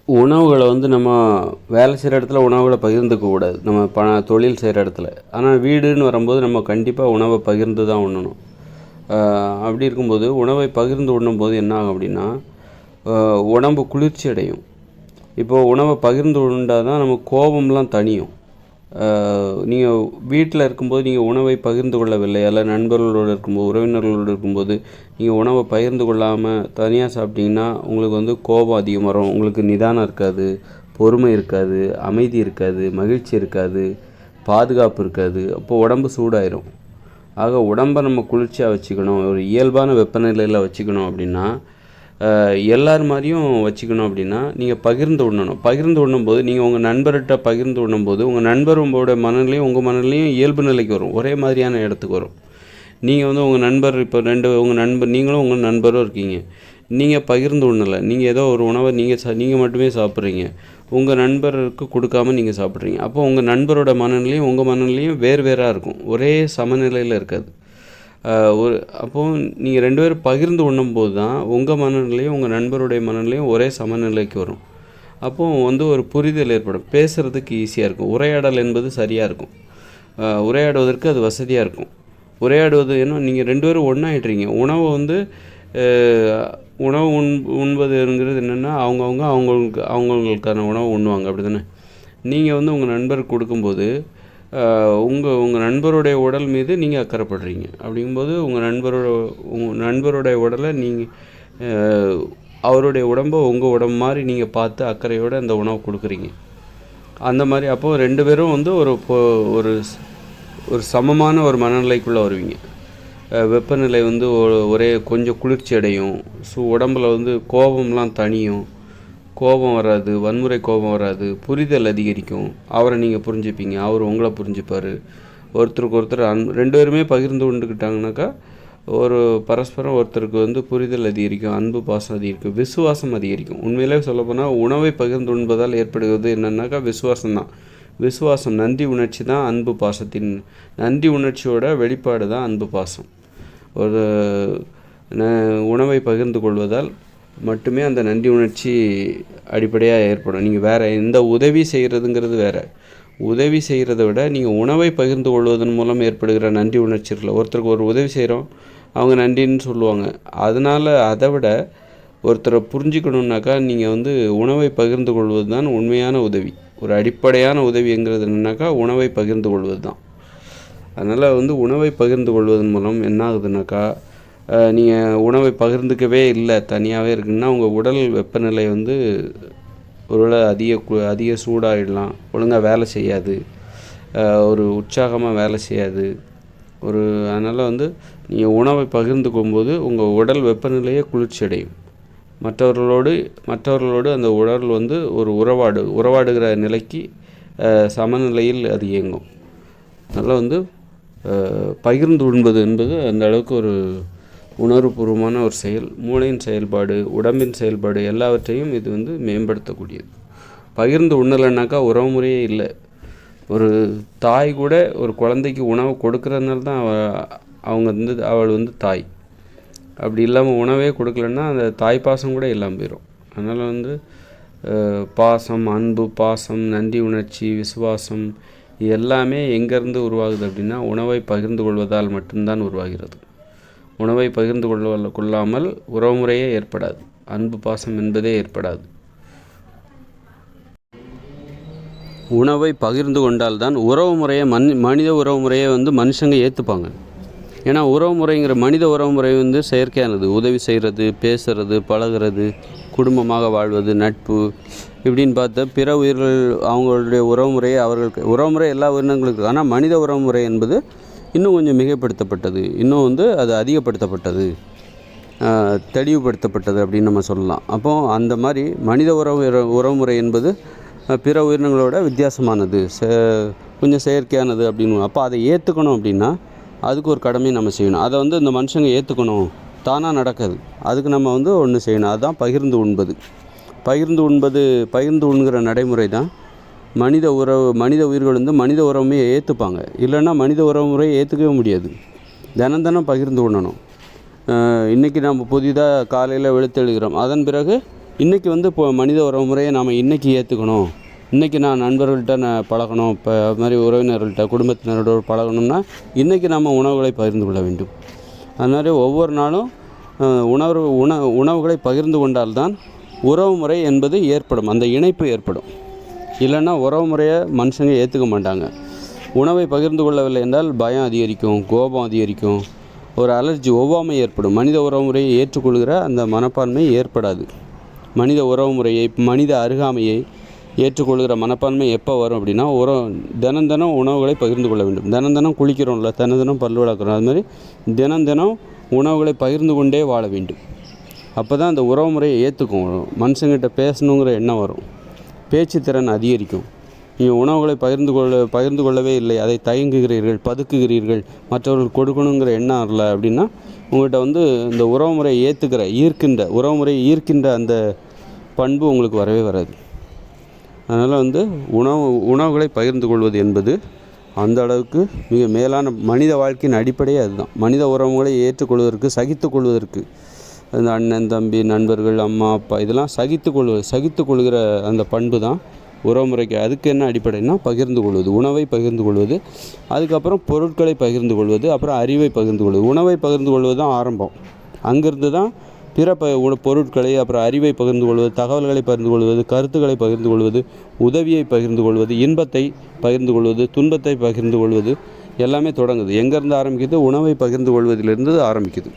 உணவுகளை வந்து நம்ம வேலை செய்கிற இடத்துல உணவுகளை பகிர்ந்துக்க கூடாது, நம்ம தொழில் செய்கிற இடத்துல. ஆனால் வீடுன்னு வரும்போது நம்ம கண்டிப்பாக உணவை பகிர்ந்து தான் உண்ணணும். அப்படி இருக்கும்போது உணவை பகிர்ந்து உண்ணும்போது என்ன ஆகும் அப்படின்னா, உடம்பு குளிர்ச்சி அடையும். இப்போது உணவை பகிர்ந்து உண்டால் தான் நம்ம கோபம்லாம் தணியும். நீங்கள் வீட்டில் இருக்கும்போது நீங்கள் உணவை பகிர்ந்து கொள்ளவில்லை, அல்ல நண்பர்களோடு இருக்கும்போது, உறவினர்களோடு இருக்கும்போது நீங்கள் உணவை பகிர்ந்து கொள்ளாமல் தனியாக சாப்பிட்டீங்கன்னா உங்களுக்கு வந்து கோபம் அதிகம் வரும். உங்களுக்கு நிதானம் இருக்காது, பொறுமை இருக்காது, அமைதி இருக்காது, மகிழ்ச்சி இருக்காது, பாதுகாப்பு இருக்காது. அப்போது உடம்பு சூடாயிரும். ஆக உடம்பை நம்ம குளிர்ச்சியாக வச்சுக்கணும், ஒரு இயல்பான வெப்பநிலையில் வச்சுக்கணும் அப்படின்னா, எல்லார் மாதிரியும் வச்சுக்கணும் அப்படின்னா நீங்கள் பகிர்ந்து உண்ணணும். பகிர்ந்து உண்ணும்போது நீங்கள் உங்கள் நண்பர்கிட்ட பகிர்ந்து உண்ணும்போது உங்கள் நண்பர் உங்களோட மனநிலையும் உங்கள் மனநிலையும் இயல்பு நிலைக்கு வரும், ஒரே மாதிரியான இடத்துக்கு வரும். நீங்கள் வந்து உங்கள் நண்பர் இப்போ உங்கள் நண்பர் நீங்களும் உங்கள் நண்பரும் இருக்கீங்க, நீங்கள் பகிர்ந்து உண்ணலை, நீங்கள் ஏதோ ஒரு உணவை நீங்கள் மட்டுமே சாப்பிட்றீங்க, உங்கள் நண்பருக்கு கொடுக்காமல் நீங்கள் சாப்பிட்றீங்க. அப்போ உங்கள் நண்பரோட மனநிலையும் உங்கள் மனநிலையும் வேறாக இருக்கும், ஒரே சமநிலையில் இருக்காது. அப்போது நீங்கள் 2 பேரும் பகிர்ந்து உண்ணும்போது தான் உங்கள் மனநிலையும் உங்கள் நண்பருடைய மனநிலையும் ஒரே சமநிலைக்கு வரும். அப்போது வந்து ஒரு புரிதல் ஏற்படும், பேசுகிறதுக்கு ஈஸியாக இருக்கும், உரையாடல் என்பது சரியாக இருக்கும், உரையாடுவதற்கு அது வசதியாக இருக்கும். உரையாடுவது ஏன்னா நீங்கள் 2 பேரும் ஒன்றாயிட்றீங்க. உணவை வந்து உணவு உண்பதுங்கிறது என்னென்னா அவங்களுக்கான உணவு உண்ணுவாங்க, அப்படி தானே? நீங்கள் வந்து உங்கள் நண்பருக்கு கொடுக்கும்போது உங்கள் நண்பருடைய உடல் மீது நீங்கள் அக்கறைப்படுறீங்க. அப்படிங்கும்போது உங்கள் நண்பருடைய உடலை அவருடைய உடம்பை உங்கள் உடம்பு மாதிரி நீங்கள் பார்த்து அக்கறையோடு அந்த உணவு கொடுக்குறீங்க. அந்த மாதிரி அப்போது 2 பேரும் வந்து ஒரு சமமான ஒரு மனநிலைக்குள்ளே வருவீங்க. வெப்பநிலை வந்து ஒரே கொஞ்சம் குளிர்ச்சி அடையும், உடம்பில் வந்து கோபம்லாம் தணியும், கோபம் வராது, வன்முறை கோபம் வராது, புரிதல் அதிகரிக்கும். அவரை நீங்கள் புரிஞ்சுப்பீங்க, அவர் உங்களை புரிஞ்சுப்பார். ஒருத்தருக்கு ஒருத்தர் 2 பேருமே பகிர்ந்து கொண்டுக்கிட்டாங்கனாக்கா ஒரு பரஸ்பரம் ஒருத்தருக்கு வந்து புரிதல் அதிகரிக்கும், அன்பு பாசம் அதிகரிக்கும், விசுவாசம் அதிகரிக்கும். உண்மையிலே சொல்லப்போனால் உணவை பகிர்ந்து உண்பதால் ஏற்படுவது என்னன்னாக்கா விசுவாசம்தான். விசுவாசம், நன்றி உணர்ச்சி தான் அன்பு பாசத்தின் நன்றி உணர்ச்சியோட வெளிப்பாடு தான் அன்பு பாசம். ஒரு உணவை பகிர்ந்து கொள்வதால் மட்டுமே அந்த நன்றி உணர்ச்சி அடிப்படையாக ஏற்படும். நீங்கள் வேறு எந்த உதவி செய்கிறதுங்கிறது வேறு, உதவி செய்கிறத விட நீங்கள் உணவை பகிர்ந்து கொள்வதன் மூலம் ஏற்படுகிற நன்றி உணர்ச்சிகள். ஒருத்தருக்கு ஒரு உதவி செய்கிறோம், அவங்க நன்றின்னு சொல்லுவாங்க. அதனால் அதை விட ஒருத்தரை புரிஞ்சுக்கணுன்னாக்கா நீங்கள் வந்து உணவை பகிர்ந்து கொள்வது தான் உண்மையான உதவி. ஒரு அடிப்படையான உதவிங்கிறது என்னன்னாக்கா உணவை பகிர்ந்து கொள்வது தான். அதனால் வந்து உணவை பகிர்ந்து கொள்வதன் மூலம் என்ன ஆகுதுனாக்கா, நீங்கள் உணவை பகிர்ந்துக்கவே இல்லை, தனியாகவே இருக்குன்னா உங்கள் உடல் வெப்பநிலை வந்து ஒருவேளை அதிக சூடாகிடலாம், ஒழுங்காக வேலை செய்யாது, ஒரு உற்சாகமாக வேலை செய்யாது. அதனால் வந்து நீங்கள் உணவை பகிர்ந்துக்கும்போது உங்கள் உடல் வெப்பநிலையே குளிர்ச்சி அடையும். மற்றவர்களோடு அந்த உடல் வந்து ஒரு உறவாடுகிற நிலைக்கு சமநிலையில் அது இயங்கும். அதனால் வந்து பகிர்ந்து உண்பது என்பது அந்த அளவுக்கு ஒரு உணர்வுபூர்வமான ஒரு செயல். மூளையின் செயல்பாடு, உடம்பின் செயல்பாடு எல்லாவற்றையும் இது வந்து மேம்படுத்தக்கூடியது. பகிர்ந்து உண்ணலைன்னாக்கா உறவு முறையே இல்லை. ஒரு தாய் கூட ஒரு குழந்தைக்கு உணவு கொடுக்குறதுனால தான் அவள் வந்து தாய். அப்படி இல்லாமல் உணவே கொடுக்கலன்னா அந்த தாய் பாசம் கூட இல்லாமல் போயிடும். அதனால் வந்து பாசம், அன்பு, பாசம், நன்றி உணர்ச்சி, விசுவாசம் இது எல்லாமே எங்கேருந்து உருவாகுது அப்படின்னா உணவை பகிர்ந்து கொள்வதால் மட்டும்தான் உருவாகிறது. உணவை பகிர்ந்து கொள்ளாமல் உறவுமுறையே ஏற்படாது, அன்பு பாசம் என்பதே ஏற்படாது. உணவை பகிர்ந்து கொண்டால்தான் உறவு முறையை மனித உறவு முறையை வந்து மனுஷங்க ஏற்றுப்பாங்க. ஏன்னா உறவு முறைங்கிற மனித உறவு முறை வந்து செயற்கையானது. உதவி செய்கிறது, பேசுகிறது, பழகிறது, குடும்பமாக வாழ்வது, நட்பு இப்படின்னு பார்த்தா பிற உயிர்கள் அவங்களுடைய உறவு முறையை உறவு முறை எல்லா உயிரினங்களுக்கும். ஆனால் மனித உறவு முறை என்பது இன்னும் கொஞ்சம் மிகைப்படுத்தப்பட்டது, இன்னும் வந்து அது அதிகப்படுத்தப்பட்டது, தெளிவுபடுத்தப்பட்டது அப்படின்னு நம்ம சொல்லலாம். அப்போது அந்த மாதிரி மனித உறவுமுறை என்பது பிற உயிரினங்களோட வித்தியாசமானது, கொஞ்சம் செயற்கையானது அப்படின்னு. அப்போ அதை ஏற்றுக்கணும் அப்படின்னா அதுக்கு ஒரு கடமையை நம்ம செய்யணும். அதை வந்து இந்த மனுஷங்க ஏற்றுக்கணும், தானாக நடக்காது. அதுக்கு நம்ம வந்து ஒன்று செய்யணும். அதுதான் பகிர்ந்து உண்பது. பகிர்ந்து உண்கிற நடைமுறை தான் மனித உயிர்கள் வந்து மனித உறவுமையை ஏற்றுப்பாங்க. இல்லைன்னா மனித உறவு முறையை ஏற்றுக்கவே முடியாது. தினம் பகிர்ந்து உண்ணணும். இன்றைக்கி நம்ம புதிதாக காலையில் வெளுத்தெழுகிறோம், அதன் பிறகு இன்றைக்கி வந்து இப்போ மனித உறவு முறையை நாம் இன்றைக்கி ஏற்றுக்கணும், இன்றைக்கி நான் நண்பர்கள்ட்ட பழகணும், இப்போ அது மாதிரி உறவினர்கள்ட்ட குடும்பத்தினரோட பழகணும்னா இன்றைக்கி நம்ம உணவுகளை பகிர்ந்து கொள்ள வேண்டும். அது மாதிரி ஒவ்வொரு நாளும் உணவுகளை பகிர்ந்து கொண்டால்தான் உறவு முறை என்பது ஏற்படும், அந்த இணைப்பு ஏற்படும். இல்லைன்னா உறவு முறையை மனுஷங்க ஏற்றுக்க மாட்டாங்க. உணவை பகிர்ந்து கொள்ளவில்லை என்றால் பயம் அதிகரிக்கும், கோபம் அதிகரிக்கும், ஒரு அலர்ஜி, ஒவ்வாமை ஏற்படும். மனித உறவு முறையை ஏற்றுக்கொள்கிற அந்த மனப்பான்மை ஏற்படாது. மனித உறவு முறையை, மனித அருகாமையை ஏற்றுக்கொள்கிற மனப்பான்மை எப்போ வரும் அப்படின்னா, தினம் உணவுகளை பகிர்ந்து கொள்ள வேண்டும். தினம் குளிக்கிறோம்ல, தினம் பல் விளக்குறோம், அது மாதிரி தினம் உணவுகளை பகிர்ந்து கொண்டே வாழ வேண்டும். அப்போ தான் அந்த உறவு முறையை ஏற்றுக்கும். மனுஷங்கிட்ட பேசணுங்கிற எண்ணம் வரும், பேச்சு திறன் அதிகரிக்கும். நீங்கள் உணவுகளை பகிர்ந்து கொள்ளவே இல்லை, அதை தயங்குகிறீர்கள், பதுக்குகிறீர்கள், மற்றவர்கள் கொடுக்கணுங்கிற எண்ணம் வரல அப்படின்னா உங்கள்கிட்ட வந்து இந்த உறவு முறையை உறவு முறையை ஈர்க்கின்ற அந்த பண்பு உங்களுக்கு வரவே வராது. அதனால் வந்து உணவுகளை பகிர்ந்து கொள்வது என்பது அந்த அளவுக்கு மிக மேலான மனித வாழ்க்கையின் அடிப்படையே அதுதான். மனித உறவுகளை ஏற்றுக்கொள்வதற்கு, சகித்து கொள்வதற்கு, அந்த அண்ணன் தம்பி நண்பர்கள் அம்மா அப்பா இதெல்லாம் சகித்து கொள்கிற அந்த பண்பு தான் உறவு முறைக்கு. அதுக்கு என்ன அடிப்படைன்னா பகிர்ந்து கொள்வது, உணவை பகிர்ந்து கொள்வது, அதுக்கப்புறம் பொருட்களை பகிர்ந்து கொள்வது, அப்புறம் அறிவை பகிர்ந்து கொள்வது. உணவை பகிர்ந்து கொள்வது தான் ஆரம்பம். அங்கிருந்து தான் பிற பொருட்களை, அப்புறம் அறிவை பகிர்ந்து கொள்வது, தகவல்களை பகிர்ந்து கொள்வது, கருத்துக்களை பகிர்ந்து கொள்வது, உதவியை பகிர்ந்து கொள்வது, இன்பத்தை பகிர்ந்து கொள்வது, துன்பத்தை பகிர்ந்து கொள்வது எல்லாமே தொடங்குது. எங்கேருந்து ஆரம்பிக்குது? உணவை பகிர்ந்து கொள்வதிலிருந்து ஆரம்பிக்குது.